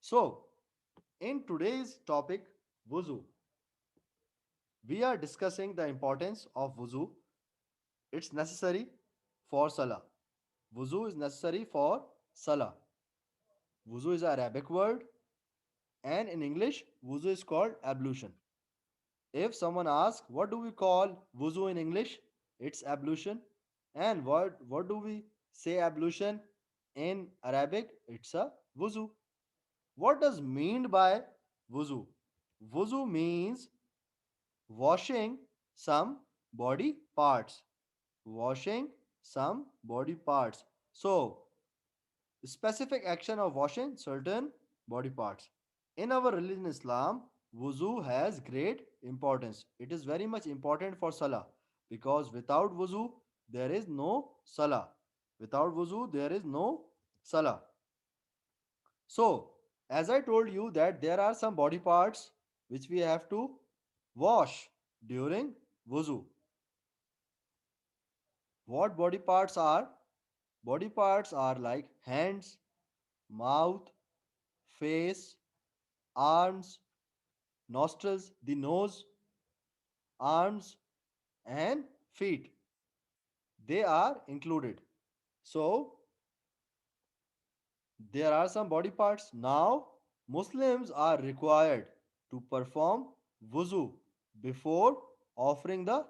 So, in today's topic, wuzu, we are discussing the importance of wuzu. It's necessary for salah. Wuzu is necessary for salah. Wuzu is an Arabic word, and in English, wuzu is called ablution. If someone asks, what do we call wuzu in English? It's ablution. And what do we say ablution in Arabic? It's a wuzu. What does mean by wuzu? Wuzu means washing some body parts. Washing some body parts. So, specific action of washing certain body parts. In our religion Islam, wuzu has great importance. It is very much important for salah because without wuzu there is no salah. Without wuzu there is no salah. So, as I told you that there are some body parts which we have to wash during wuzu. What body parts are? Body parts are like hands, mouth, face, arms, nostrils, the nose, arms, and feet. They are included. So, there are some body parts. Now, Muslims are required to perform wuzu before offering the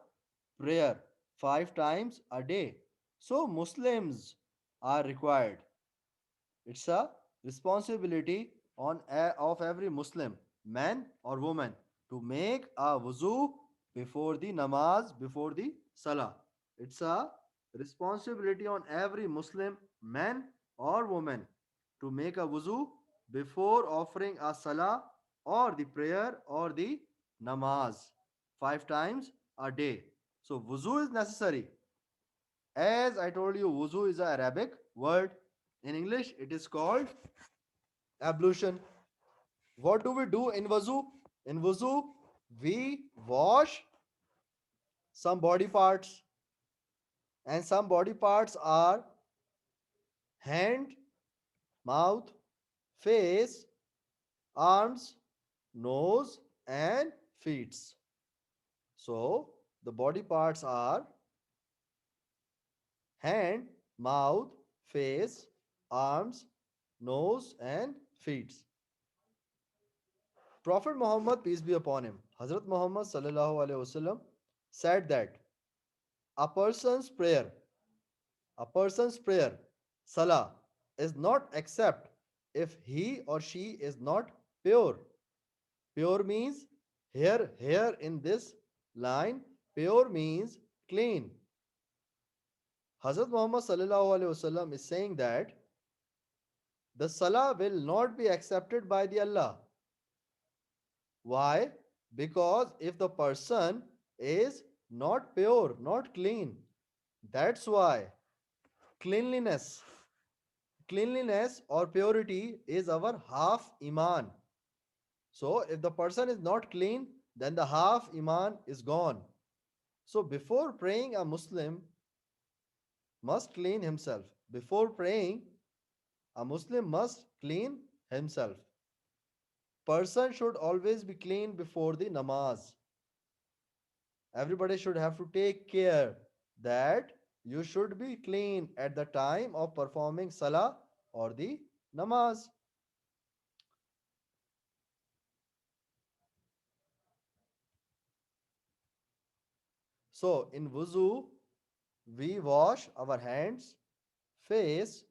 prayer 5 times a day. So, Muslims are required. It's a responsibility of every Muslim, man or woman, to make a wuzu before the namaz, before the salah. It's a responsibility on every Muslim, man or woman, to make a wuzu before offering a salah or the prayer or the namaz 5 times a day. So, wuzu is necessary. As I told you, wuzu is an Arabic word. In English, it is called ablution. What do we do in wuzu? In wuzu, we wash some body parts, and some body parts are hand, mouth, face, arms, nose, and feet. So, the body parts are hand, mouth, face, arms, nose, and feet. Prophet Muhammad, peace be upon him, Hazrat Muhammad sallallahu alaihi wasallam said that a person's prayer, a person's prayer, salah, is not accept if he or she is not pure. Pure means here in this line, pure means clean. Hazrat Muhammad sallallahu alaihi wasallam is saying that the salah will not be accepted by the Allah. Why? Because if the person is not pure, not clean, that's why cleanliness, cleanliness or purity is our half iman. So if the person is not clean, then the half iman is gone. So before praying, a Muslim must clean himself. Before praying, a Muslim must clean himself. Person should always be clean before the namaz. Everybody should have to take care that you should be clean at the time of performing salah or the namaz. So in wuzu, we wash our hands, face,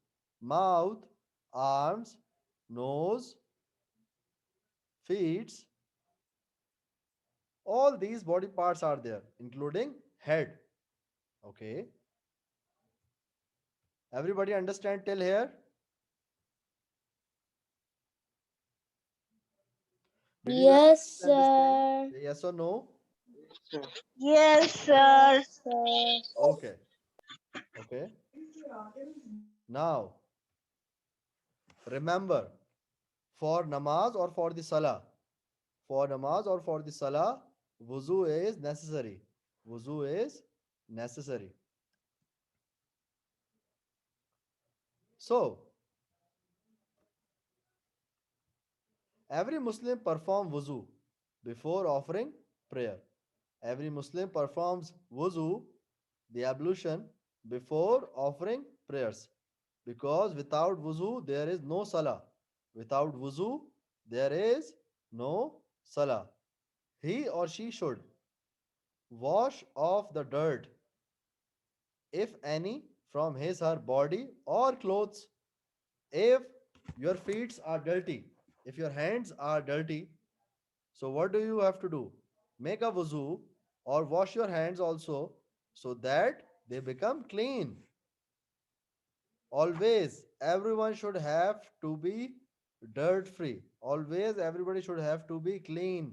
mouth, arms, nose, feet. All these body parts are there, including head. Okay. Everybody understand till here? Did you guys Yes, understand this thing? sir. Say yes or no? Yes, sir. Sir. Okay. Okay. Now, remember, for namaz or for the salah? For namaz or for the salah, wuzu is necessary. Wuzu is necessary. So, Every Muslim perform wuzu before offering prayer. Every Muslim performs wuzu, the ablution, before offering prayers. Because without wuzu, there is no salah. Without wuzu, there is no salah. He or she should wash off the dirt, if any, from his or her body or clothes. If your feet are dirty, if your hands are dirty, so what do you have to do? Make a wuzu or wash your hands also so that they become clean. Always, everyone should have to be dirt free. Always, everybody should have to be clean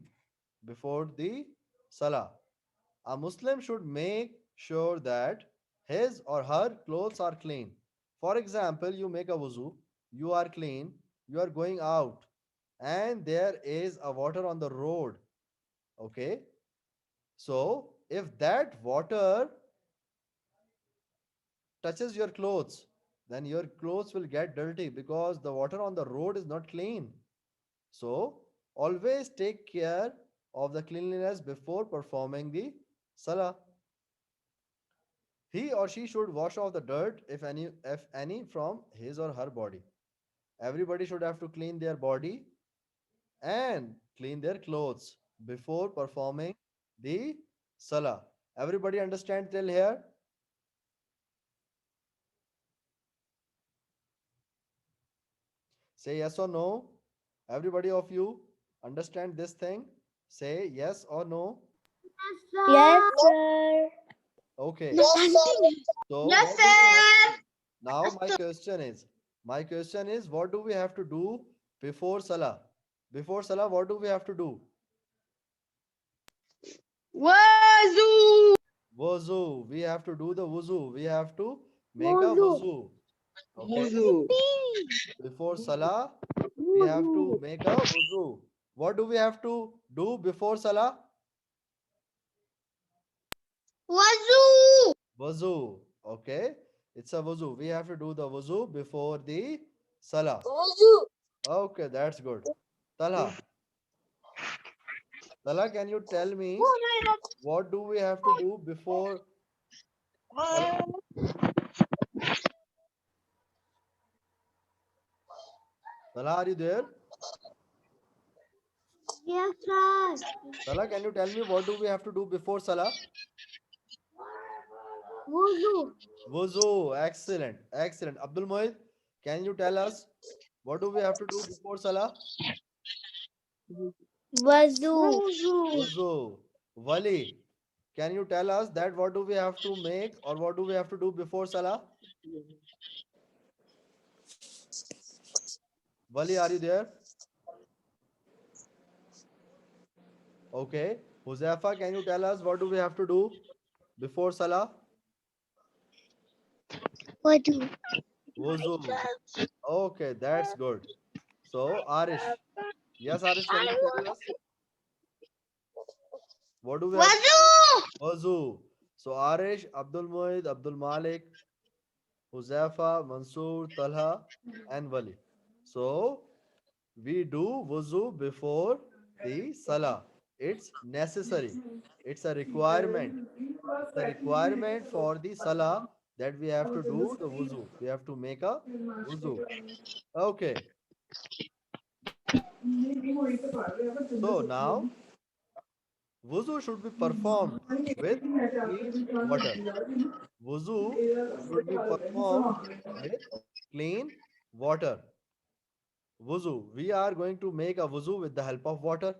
before the salah. A Muslim should make sure that his or her clothes are clean. For example, you make a wuzu, you are clean, you are going out, and there is a water on the road. Okay, so if that water touches your clothes, then your clothes will get dirty because the water on the road is not clean. So always take care of the cleanliness before performing the salah. He or she should wash off the dirt, if any from his or her body. Everybody should have to clean their body and clean their clothes before performing the salah. Everybody understand till here? Say yes or no. Everybody of you understand this thing? Say yes or no. Yes, sir. Okay. Yes, sir. So Yes, what do we have to sir. do? Now my question is what do we have to do before salah? Before salah, what do we have to do? Wazoo. Wuzu. We have to do the wuzu. We have to make a Wazoo. wuzu. Okay. Wazoo. Before salah, we have to Wazoo. make a wuzu. What do we have to do before salah? Wazoo. Wuzu. Okay. It's a wuzu. We have to do the wuzu before the salah. Wazoo. Okay, that's good. Talha. Talha, can you tell me what do we have to do before salah? Talha, are you there? Yes, sir. Talha, can you tell me what do we have to do before salah? Wazoo. Wuzu. Excellent. Excellent. Abdul Mohit, can you tell us what do we have to do before salah? Wazoo. Wazoo. Wuzu. Wali, can you tell us that what do we have to make or what do we have to do before salah? Wali, are you there? Okay. Huzaifa, can you tell us what do we have to do before salah? Wazoo. Wuzu. Okay, that's good. So, Arish. Yes, Arish, can you tell us what do we have to do? Wazoo. Wuzu. So, Arish, Abdul Muid, Abdul Malik, Huzaifa, Mansoor, Talha, and Wali. So, we do wuzu before the salah. It's necessary. It's a requirement. It's a requirement for the salah that we have to do the wuzu. We have to make a wuzu. Okay. So now wuzu should be performed with clean water. Wuzu should be performed with clean water. Wuzu. We are going to make a wuzu with the help of water,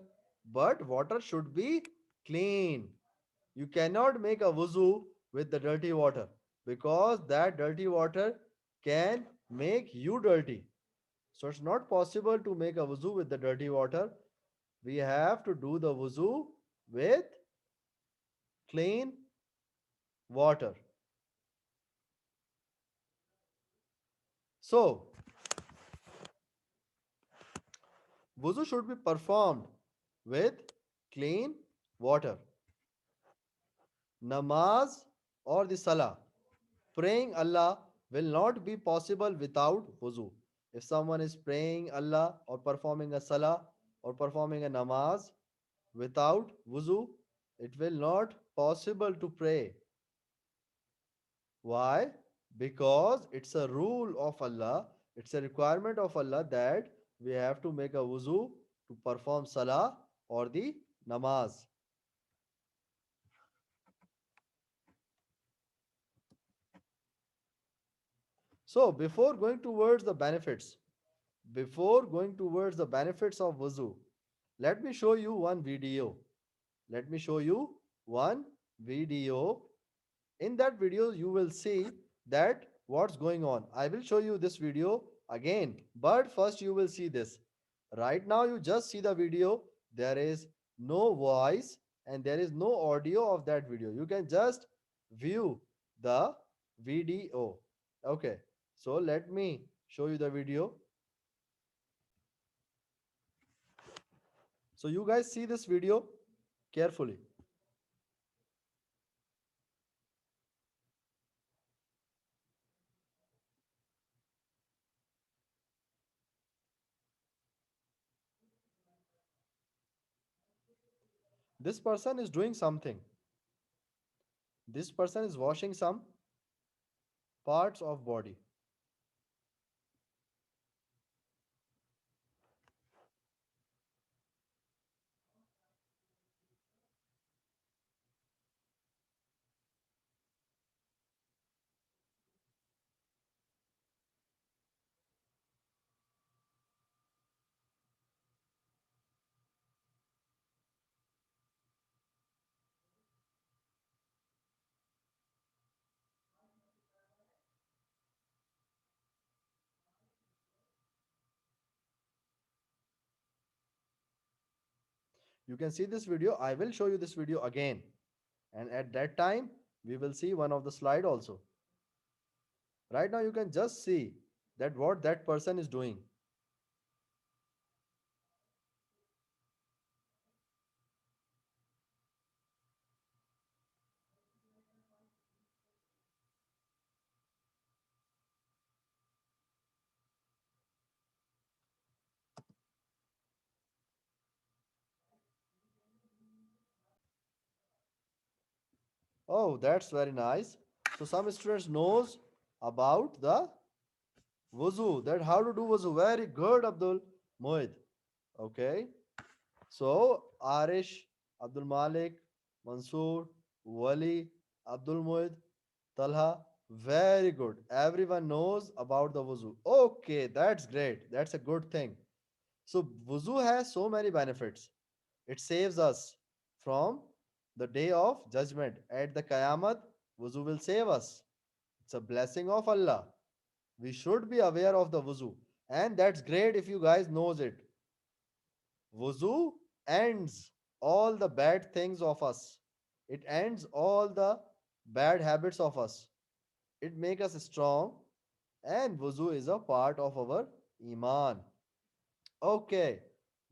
but water should be clean. You cannot make a wuzu with the dirty water because that dirty water can make you dirty. So it's not possible to make a wuzu with the dirty water. We have to do the wuzu with clean water. So, wuzu should be performed with clean water. Namaz or the salah, praying Allah will not be possible without wuzu. If someone is praying Allah or performing a salah or performing a namaz without wuzu, it will not possible to pray. Why? Because it's a rule of Allah, it's a requirement of Allah that we have to make a wuzu to perform salah or the namaz. So before going towards the benefits of wuzu, let me show you one video. Let me show you one video. In that video, you will see that what's going on. I will show you this video again, but first you will see this. Right now, you just see the video. There is no voice and there is no audio of that video. You can just view the video. Okay, so let me show you the video. So you guys see this video carefully. This person is doing something. This person is washing some parts of body. You can see this video. I will show you this video again. And at that time, we will see one of the slide also. Right now, you can just see that what that person is doing. Oh, that's very nice. So some students knows about the wuzu, that how to do wuzu. Very good, Abdul Mohid. Okay. So Arish, Abdul Malik, Mansoor, Wali, Abdul Mohid, Talha, very good. Everyone knows about the wuzu. Okay, that's great. That's a good thing. So wuzu has so many benefits. It saves us from the day of judgment. At the Qayamat, wuzu will save us. It's a blessing of Allah. We should be aware of the wuzu. And that's great if you guys knows it. Wuzu ends all the bad things of us. It ends all the bad habits of us. It makes us strong, and wuzu is a part of our iman. Okay,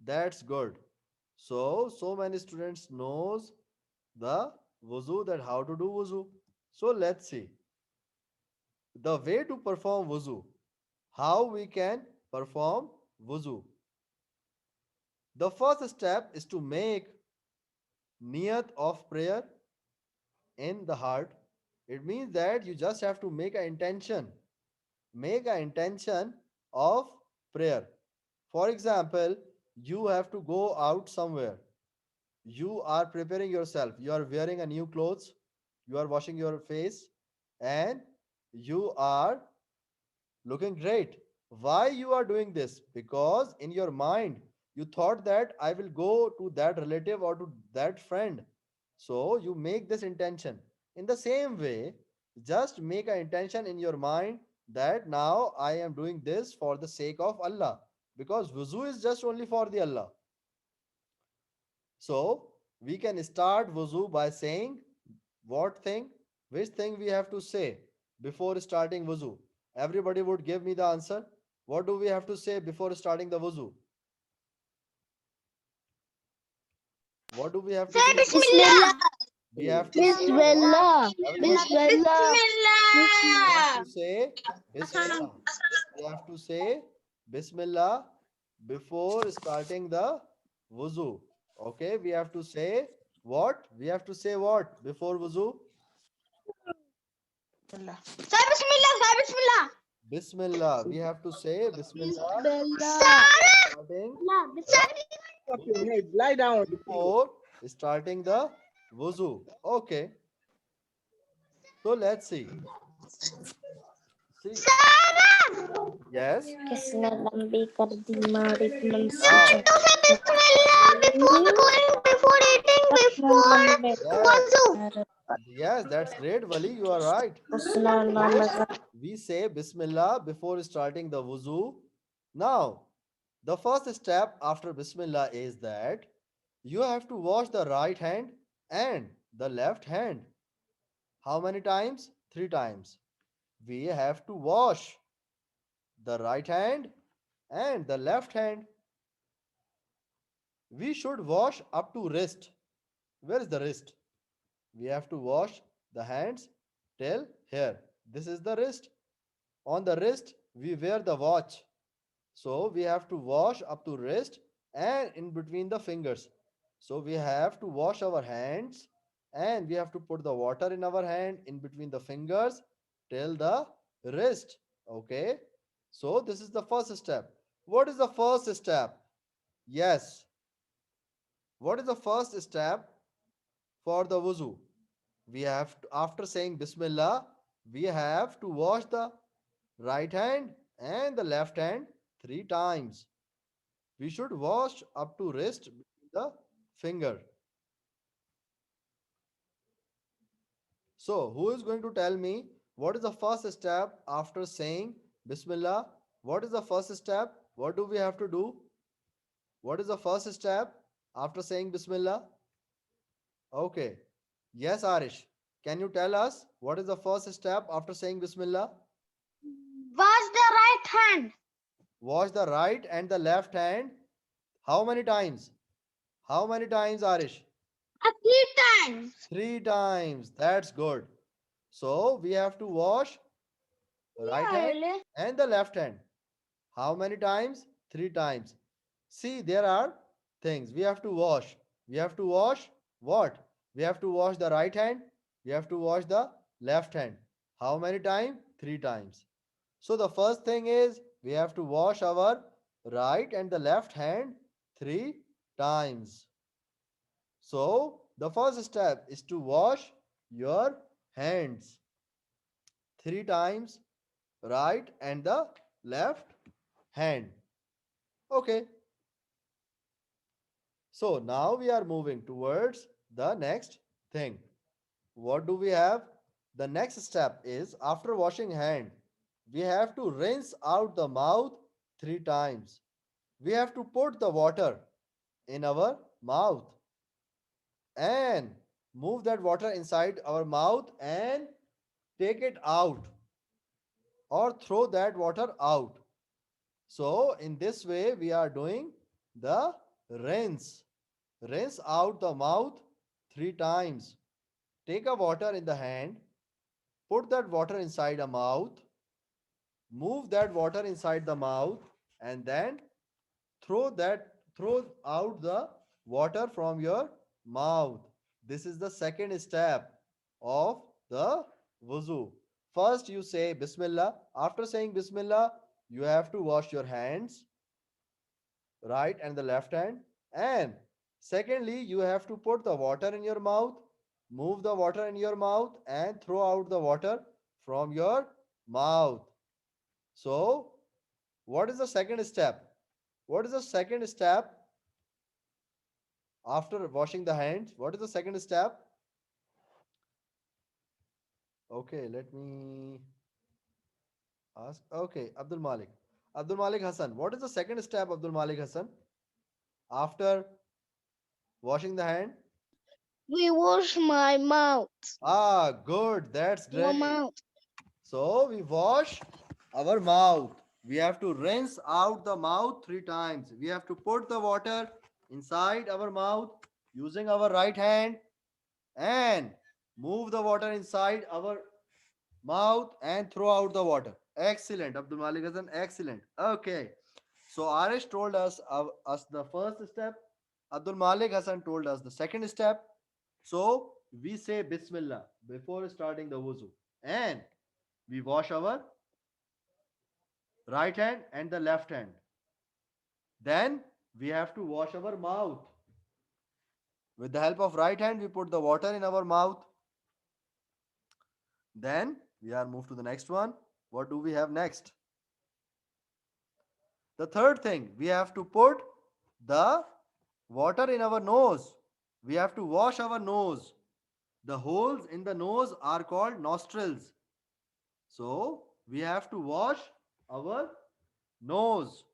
that's good. So many students knows the wuzu, that how to do wuzu. So let's see the way to perform wuzu. How we can perform wuzu. The first step is to make niyat of prayer in the heart. It means that you just have to make an intention. Make an intention of prayer. For example, you have to go out somewhere. You are preparing yourself. You are wearing a new clothes. You are washing your face and you are looking great. Why you are doing this? Because in your mind you thought that I will go to that relative or to that friend. So you make this intention. In the same way, just make an intention in your mind that now I am doing this for the sake of Allah. Because wuzu is just only for the Allah. So we can start wuzu by saying what thing, which thing we have to say before starting wuzu. Everybody would give me the answer. What do we have to say before starting the wuzu? What do we have to Say say? Bismillah. We have to say Bismillah. everybody Bismillah. we have Bismillah. to say Bismillah. We have to say Bismillah before starting the wuzu. Okay, we have to say what? We have to say what before wuzu? Say Bismillah. Say Bismillah. Bismillah. We have to say Bismillah Bismillah. starting the Bismillah. Up your head. Lie down on the floor. before starting the wuzu. Okay, so let's see. See, yes. किसने लंबी कर दी मारी Now, मनसी to say Bismillah before going, before eating, before yes, wuzu. yes, that's great, Wali. You are right. उसने So, नमाज we say Bismillah before starting the wuzu. Now, the first step after Bismillah is that you have to wash the right hand and the left hand. How many times? Three times. We have to wash the right hand and the left hand. We should wash up to wrist. Where is the wrist? We have to wash the hands till here. This is the wrist. On the wrist, we wear the watch. So we have to wash up to wrist and in between the fingers. So we have to wash our hands and we have to put the water in our hand in between the fingers till the wrist. Okay. So this is the first step. What is the first step? Yes. What is the first step for the wuzu? We have to, after saying Bismillah, we have to wash the right hand and the left hand three times. We should wash up to wrist between the finger. So, who is going to tell me what is the first step after saying Bismillah? What is the first step? What do we have to do? What is the first step after saying Bismillah? Okay. Yes, Arish. Can you tell us what is the first step after saying Bismillah? wash the right hand Wash the right and the left hand. How many times? How many times, Arish? 3 times. Three times. That's good. So we have to wash right Yeah, hand really? and the left hand. How many times? Three times. See, there are things we have to wash. We have to wash what? We have to wash the right hand. We have to wash the left hand. How many times? Three times. So the first thing is we have to wash our right and the left hand three times. So the first step is to wash your hands three times, right and the left hand. Okay. So now we are moving towards the next thing. What do we have? The next step is after washing hand, we have to rinse out the mouth three times. We have to put the water in our mouth and move that water inside our mouth and take it out or throw that water out. So, in this way, we are doing the rinse. Rinse out the mouth three times. Take a water in the hand, put that water inside a mouth, move that water inside the mouth, and then throw out the water from your mouth. This is the second step of the wuzu. First you say Bismillah. After saying Bismillah, you have to wash your hands, right and the left hand. And secondly, you have to put the water in your mouth, move the water in your mouth, and throw out the water from your mouth. So, what is the second step? What is the second step after washing the hands? What is the second step? Okay, let me ask. Okay, Abdul Malik. Abdul Malik Hassan. What is the second step, Abdul Malik Hassan? After washing the hand? We wash my mouth. Ah, good. That's Your great. mouth. So we wash our mouth. We have to rinse out the mouth three times. We have to put the water inside our mouth using our right hand and move the water inside our mouth and throw out the water. Excellent, Abdul Malik Hassan. Excellent. Okay. So Arish told us the first step. Abdul Malik Hassan told us the second step. So we say Bismillah before starting the wuzu. And we wash our right hand and the left hand. Then we have to wash our mouth. With the help of right hand, we put the water in our mouth. Then we are moved to the next one. What do we have next? The third thing, we have to put the water in our nose. We have to wash our nose. The holes in the nose are called nostrils. So we have to wash our nose.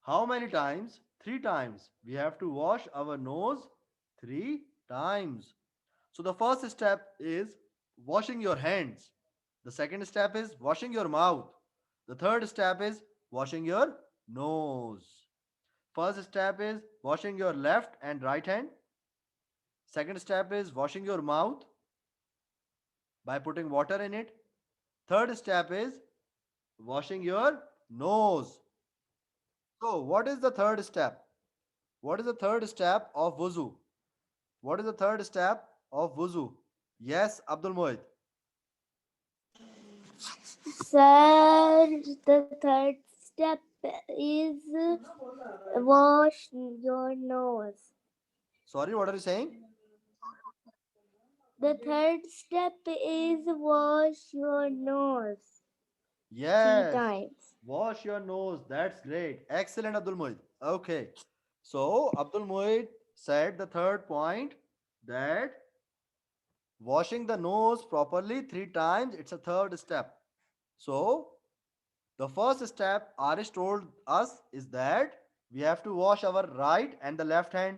How many times? 3 times. We have to wash our nose 3 times. So the first step is washing your hands. The second step is washing your mouth. The third step is washing your nose. First step is washing your left and right hand. Second step is washing your mouth by putting water in it. Third step is washing your nose. So, what is the third step? What is the third step of wuzu? What is the third step of wuzu? Yes, Abdul Mohit. Sir, the third step is wash your nose. Sorry, what are you saying? The third step is wash your nose Yes. 3 times. Wash your nose. That's great. Excellent, Abdul Mohit. Okay. So, Abdul Mohit said the third point that washing the nose properly 3 times, it's a third step. So, the first step Arish told us is that we have to wash our right and the left hand.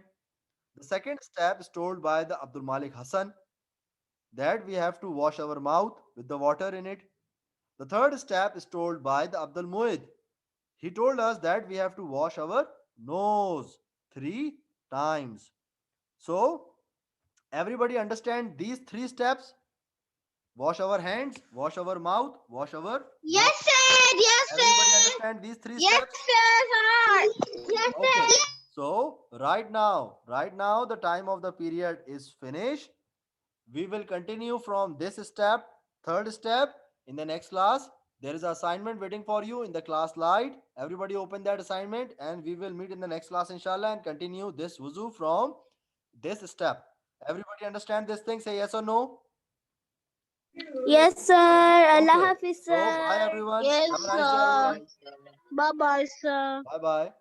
The second step is told by the Abdul Malik Hassan that we have to wash our mouth with the water in it. The third step is told by the Abdul Muid. He told us that we have to wash our nose 3 times. So, everybody understand these 3 steps? Wash our hands, wash our mouth, wash our Yes, sir. Yes, Everybody sir. understand these 3 Yes, steps? sir. Yes, Okay. sir. So, right now the time of the period is finished. We will continue from this step, third step, in the next class. There is an assignment waiting for you in the class light. Everybody open that assignment and we will meet in the next class inshallah and continue this wuzu from this step. Everybody understand this thing? Say yes or no? Yes, sir. Allah Okay. Hafiz, So, bye sir. everyone. Yes, Have a nice day everyone. sir. Bye bye, sir. Bye bye.